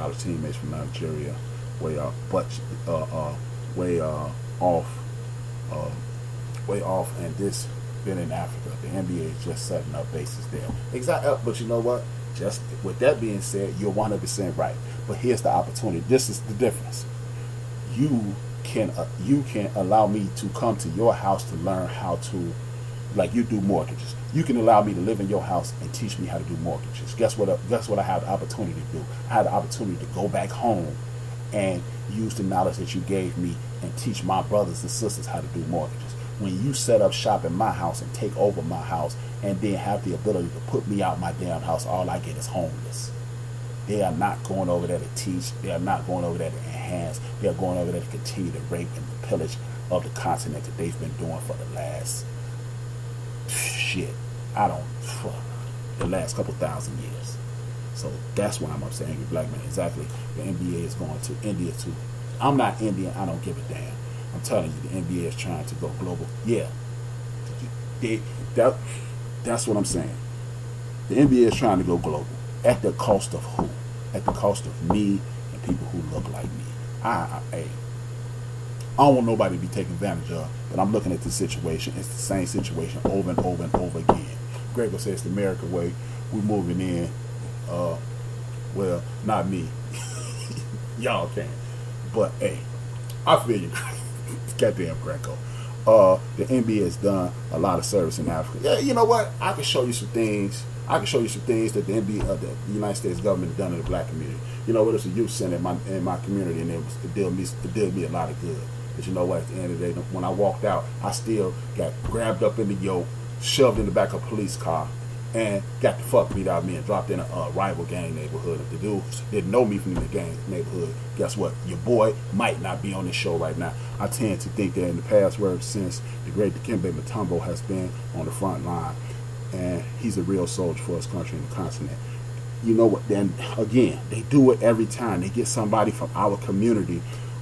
college teammates from Nigeria, way off, but way off, uh, way off, and this been in Africa. The NBA is just setting up bases there. Exactly, but you know what? Just with that being said, you're 100% right. But here's the opportunity. This is the difference. You can allow me to come to your house to learn how to, like you do mortgages. You can allow me to live in your house and teach me how to do mortgages. Guess what? Guess what I have the opportunity to do? I had the opportunity to go back home and use the knowledge that you gave me and teach my brothers and sisters how to do mortgages. When you set up shop in my house and take over my house and then have the ability to put me out my damn house, all I get is homeless. They are not going over there to teach. They are not going over there to enhance. They are going over there to continue the rape and the pillage of the continent that they've been doing for the last the last couple thousand years. So that's why I'm upset, angry black man. Exactly. The NBA is going to India too. I'm not Indian. I don't give a damn. I'm telling you, the NBA is trying to go global. Yeah, that's what I'm saying. The NBA is trying to go global. At the cost of who? At the cost of me and people who look like me. I don't want nobody to be taken advantage of, but I'm looking at the situation. It's the same situation over and over and over again. Gregor says the American way. We're moving in. Well, not me. Y'all can. But, hey, I feel you. Goddamn Greco. The NBA has done a lot of service in Africa. Yeah, you know what? I can show you some things. I can show you some things that the NBA, the United States government has done in the black community. You know what? It's a youth center in my community, and it did me a lot of good. But you know what? At the end of the day, when I walked out, I still got grabbed up in the yoke, shoved in the back of a police car, and got the fuck beat out of me and dropped in a rival gang neighborhood. If the dudes didn't know me from the gang neighborhood, guess what? Your boy might not be on this show right now. I tend to think that in the past, since the great Dikembe Mutombo has been on the front line, and he's a real soldier for his country and the continent. You know what? Then again, they do it every time. They get somebody from our community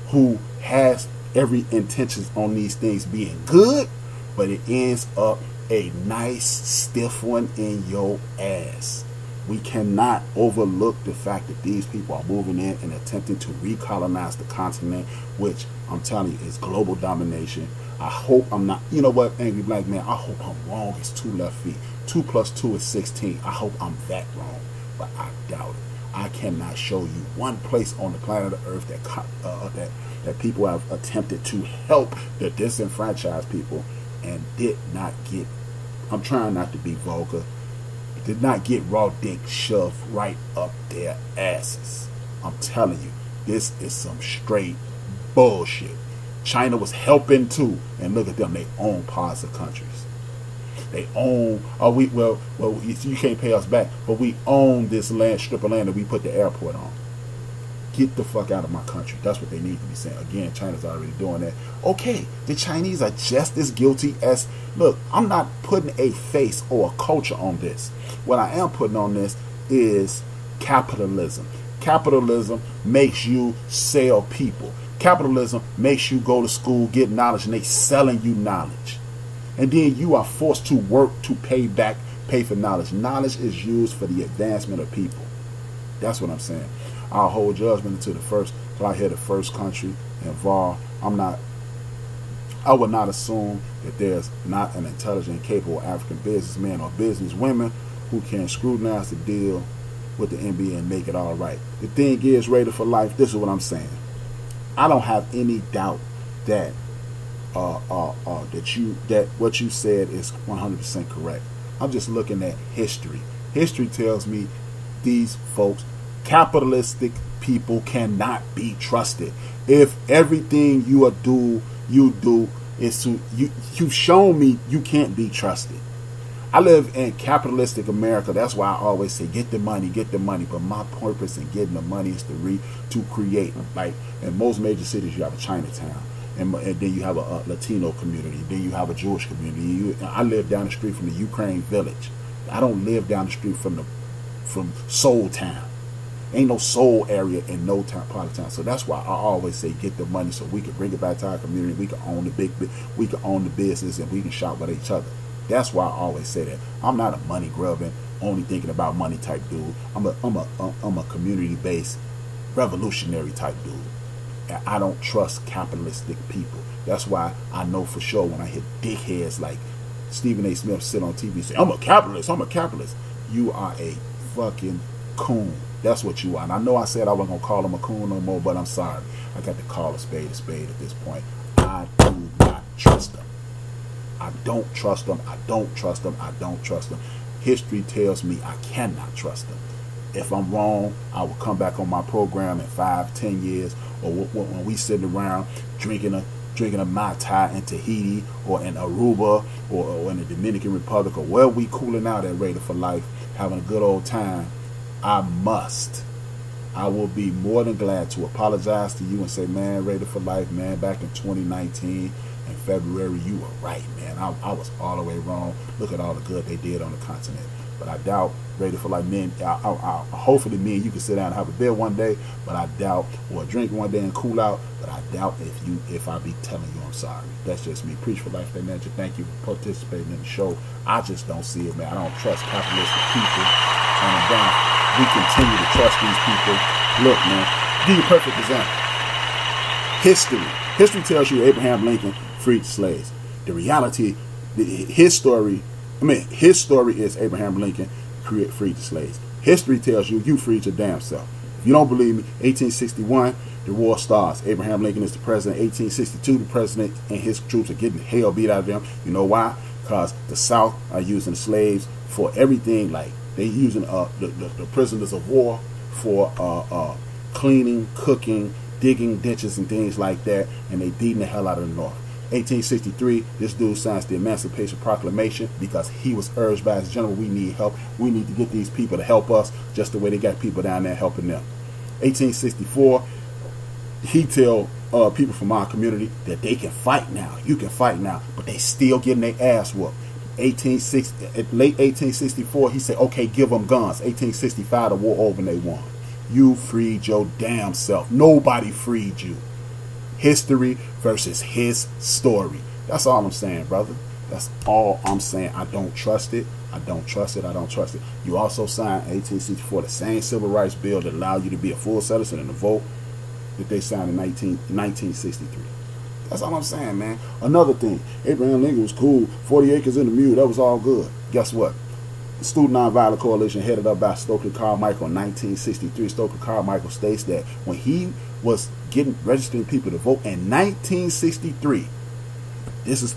who has every intention on these things being good, but it ends up a nice stiff one in your ass. We cannot overlook the fact that these people are moving in and attempting to recolonize the continent, which I'm telling you is global domination. I hope I'm not, you know what, angry black man, I hope I'm wrong. It's 2 left feet. 2 plus 2 is 16. I hope I'm that wrong, but I doubt it. I cannot show you one place on the planet of Earth that people have attempted to help the disenfranchised people and did not get, I'm trying not to be vulgar, did not get raw dick shoved right up their asses. I'm telling you, this is some straight bullshit. China was helping too, and look at them, they own parts of countries. They own, you can't pay us back, but we own this strip of land that we put the airport on. Get the fuck out of my country. That's what they need to be saying. Again, China's already doing that. Okay, the Chinese are just as guilty as, look, I'm not putting a face or a culture on this. What I am putting on this is capitalism. Capitalism makes you sell people. Capitalism makes you go to school, get knowledge, and they selling you knowledge. And then you are forced to work to pay for knowledge. Knowledge is used for the advancement of people. That's what I'm saying. I'll hold judgment until I hear the first country involved. I would not assume that there's not an intelligent, capable African businessman or businesswomen who can scrutinize the deal with the NBA and make it all right. The thing is, Raider for life, this is what I'm saying. I don't have any doubt that that what you said is 100% correct. I'm just looking at history. History tells me these folks, capitalistic people, cannot be trusted. If everything you do is to you've shown me you can't be trusted. I live in capitalistic America. That's why I always say get the money. But my purpose in getting the money is to create. Like in most major cities, you have a Chinatown, and then you have a Latino community. Then you have a Jewish community. I live down the street from the Ukraine village. I don't live down the street from Soul Town. Ain't no soul area in no town, part of town. So that's why I always say get the money so we can bring it back to our community. We can own the business, and we can shop with each other. That's why I always say that. I'm not a money grubbing, only thinking about money type dude. I'm a community based revolutionary type dude. And I don't trust capitalistic people. That's why I know for sure when I hit dickheads like Stephen A. Smith sit on TV and say, I'm a capitalist, I'm a capitalist. You are a fucking coon. That's what you are. And I know I said I wasn't going to call him a coon no more, but I'm sorry. I got to call a spade at this point. I do not trust them. I don't trust them. I don't trust them. I don't trust them. History tells me I cannot trust them. If I'm wrong, I will come back on my program in 5-10 years, or when we sitting around drinking a Mai Tai in Tahiti or in Aruba or in the Dominican Republic or where we cooling out at Raider for Life, having a good old time. I will be more than glad to apologize to you and say, man, Raider for Life, man, back in 2019 in February, you were right, man. I was all the way wrong. Look at all the good they did on the continent. But I doubt Raider for Life, man, hopefully me and you can sit down and have a beer one day, but I doubt, or a drink one day and cool out, but I doubt if I be telling you I'm sorry. That's just me. Preach for Life, that manager. Thank you for participating in the show. I just don't see it, man. I don't trust capitalistic people. And again, we continue to trust these people. Look, man, give you a perfect example. History tells you Abraham Lincoln freed slaves. The reality, his story is Abraham Lincoln freed the slaves. History tells you freed your damn self. If you don't believe me, 1861, the war starts. Abraham Lincoln is the president. 1862, the president and his troops are getting the hell beat out of them. You know why? Because the South are using slaves for everything. Like they using the prisoners of war for cleaning, cooking, digging ditches and things like that, and they beating the hell out of the North. 1863, this dude signs the Emancipation Proclamation because he was urged by his general, we need help. We need to get these people to help us just the way they got people down there helping them. 1864, he tell people from our community that they can fight now. You can fight now, but they still getting their ass whooped. Late 1864, he said, okay, give them guns. 1865, the war over and they won. You freed your damn self. Nobody freed you. History versus his story. That's all I'm saying, brother. That's all I'm saying. I don't trust it. I don't trust it. I don't trust it. You also signed 1864, the same civil rights bill that allowed you to be a full citizen and to vote that they signed in 1963. That's all I'm saying, man. Another thing, Abraham Lincoln was cool. 40 acres in the mule. That was all good. Guess what? The Student Nonviolent Coalition, headed up by Stokely Carmichael in 1963. Stokely Carmichael states that when he was registering people to vote in 1963, this is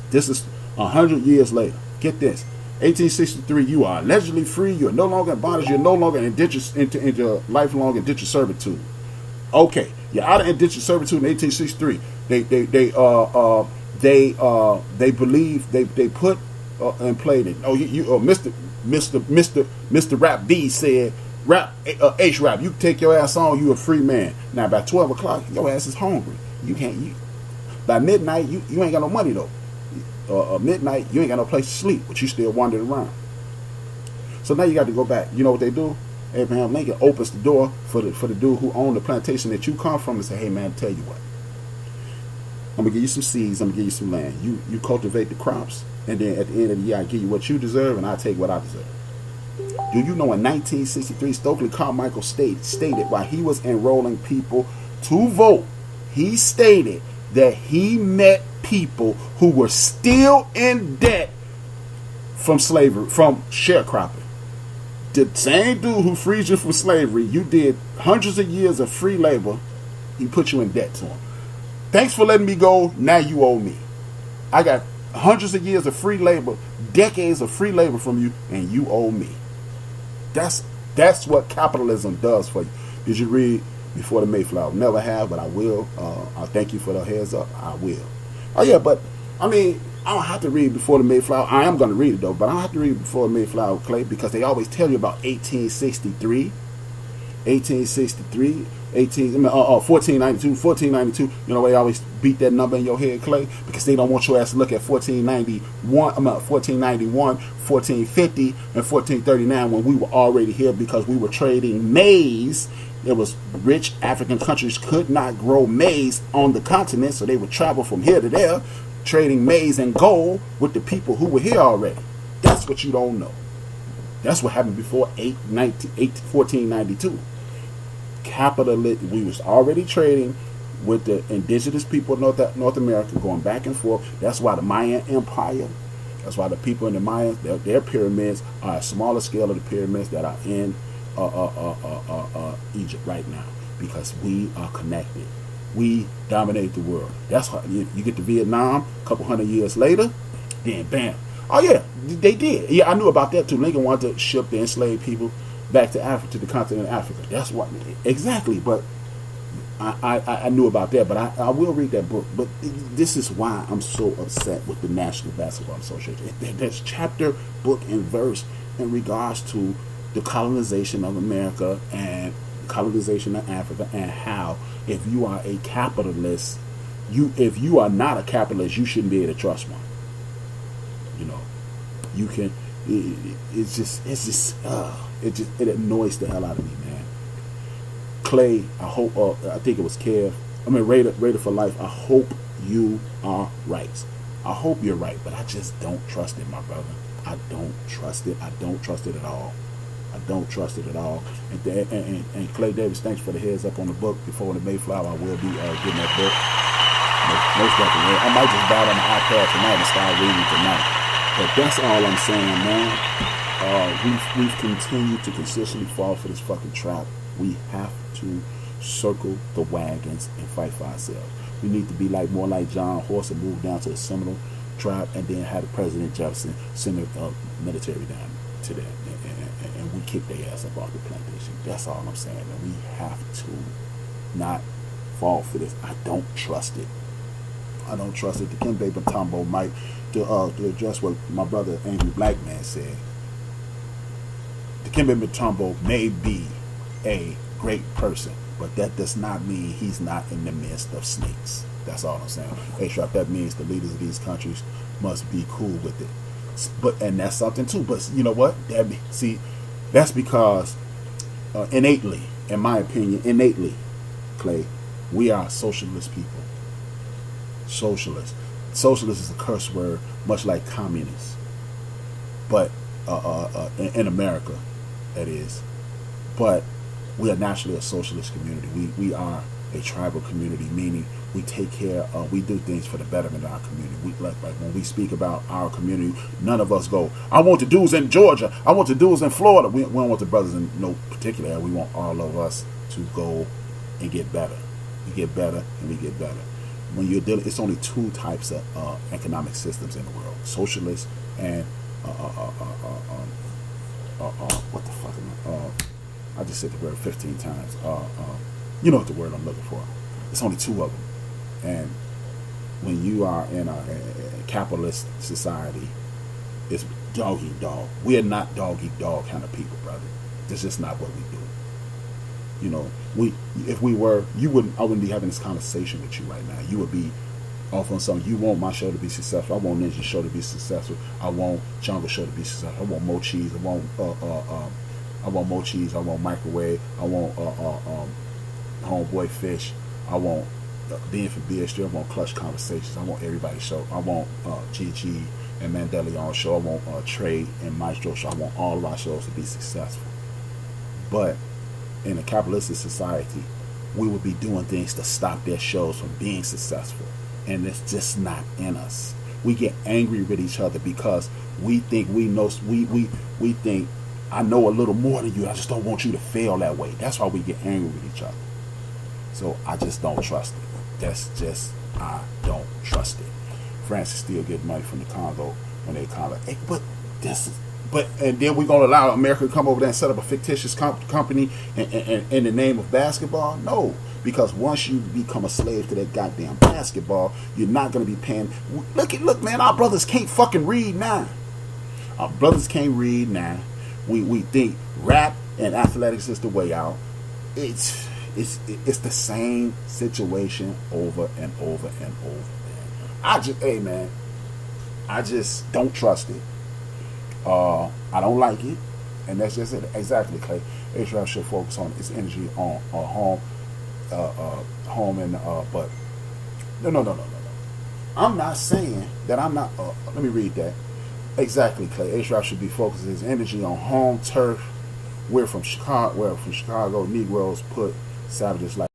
100 years later. Get this. 1863, you are allegedly free. You are no longer in bondage. You're no longer into lifelong indentured servitude. Okay, you're out of indentured servitude in 1863. They believe they put and played it. Oh, Mr. Rap B said, HRap, you take your ass on, you a free man. Now by 12 o'clock, your ass is hungry. By midnight, you ain't got no money though. Midnight, you ain't got no place to sleep, but you still wandering around. So now you got to go back. You know what they do? Abraham Lincoln opens the door for the dude who owned the plantation that you come from and say, hey man, tell you what, I'm gonna give you some seeds, I'm gonna give you some land. You cultivate the crops, and then at the end of the year I give you what you deserve and I take what I deserve. Do you know in 1963 Stokely Carmichael stated while he was enrolling people to vote, he stated that he met people who were still in debt from slavery, from sharecropping. The same dude who freed you from slavery, you did hundreds of years of free labor, he put you in debt to him. Thanks for letting me go, now you owe me. I got hundreds of years of free labor, decades of free labor from you, and you owe me. That's what capitalism does for you. Did you read Before the Mayflower? Never have, but I will. I thank you for the heads up. I will. Oh yeah, but I mean, I don't have to read Before the Mayflower. I am going to read it though, but I don't have to read Before the Mayflower, Clay, because they always tell you about 1863, 1492, 1492. You know, they always beat that number in your head, Clay, because they don't want your ass to look at 1491, 1450, and 1439 when we were already here because we were trading maize. There was rich African countries could not grow maize on the continent, so they would travel from here to there, trading maize and gold with the people who were here already. That's what you don't know. That's what happened before 1492. capitalist. We was already trading with the indigenous people of North America, going back and forth. That's why the Mayan Empire. That's why the people in the Mayans, their pyramids are a smaller scale of the pyramids that are in Egypt right now, because we are connected. We dominate the world. That's how you get to Vietnam a couple hundred years later, then bam. Oh yeah, they did. Yeah, I knew about that too. Lincoln wanted to ship the enslaved people back to Africa, to the continent of Africa. That's what exactly. But I knew about that. But I will read that book. But this is why I'm so upset with the National Basketball Association. There's chapter, book, and verse in regards to the colonization of America and colonization of Africa, and how if you are a capitalist, if you are not a capitalist, you shouldn't be able to trust one. You know, you can. It annoys the hell out of me, man. Clay, I hope. I think it was Kev. I mean, Raider for life. I hope you are right. I hope you're right, but I just don't trust it, my brother. I don't trust it. I don't trust it at all. I don't trust it at all. And Clay Davis, thanks for the heads up on the book. Before the Mayflower, I will be getting that book. Most definitely. I might just buy it on the iPad tonight and start reading tonight. But that's all I'm saying, man. We've continued to consistently fall for this fucking trap. We have to circle the wagons and fight for ourselves. We need to be more like John Horse and move down to the Seminole tribe, and then have the President Jefferson send the military down to them, and we kick their ass up off the plantation. That's all I'm saying. And we have to not fall for this. I don't trust it. I don't trust it. The Dikembe Mutombo might, to address what my brother Angry Black Man said, Dikembe Mutombo may be a great person, but that does not mean he's not in the midst of snakes. That's all I'm saying. HRap, that means the leaders of these countries must be cool with it. And that's something too. But you know what? That's because innately, in my opinion, Clay, we are socialist people. Socialist is a curse word, much like communist. But in America, that is. But we are naturally a socialist community. We are a tribal community, meaning we take care of, we do things for the betterment of our community. Like when we speak about our community, none of us go, I want the dudes in Georgia, I want the dudes in Florida. We don't want the brothers in no particular area. We want all of us to go and get better. We get better and we get better. When you're dealing, it's only two types of economic systems in the world: socialist and what the fuck am I just said the word 15 times. You know what the word I'm looking for. It's only two of them. And when you are in a capitalist society, it's dog eat dog. We are not dog eat dog kind of people, brother. That's just not what we do. You know, if we were, I wouldn't be having this conversation with you right now. You would be off on something. You want my show to be successful. I want Ninja's show to be successful. I want Jungle show to be successful. I want more cheese. I want more cheese. I want microwave. I want homeboy fish. I want being for BSG. I want clutch conversations. I want everybody's show. I want GG and Mandela on show. I want Trey and Maestro show. I want all of our shows to be successful. But in a capitalistic society, we would be doing things to stop their shows from being successful, and it's just not in us. We get angry with each other because we think we know. We think I know a little more than you. I just don't want you to fail that way. That's why we get angry with each other. So I just don't trust it. That's just, I don't trust it. France is still getting money from the Congo when they call it. Hey, and then we're gonna allow America to come over there and set up a fictitious company in the name of basketball? No, because once you become a slave to that goddamn basketball, you're not gonna be paying. Look, man, our brothers can't fucking read now. Our brothers can't read now. We think rap and athletics is the way out. It's the same situation over and over and over. I just don't trust it. I don't like it, and that's just it. Exactly, Clay. HRap should focus on its energy on home and but no. I'm not saying that I'm not. Let me read that. Exactly, Clay. HRap should be focusing his energy on home turf, where from Chicago Negroes put Savages like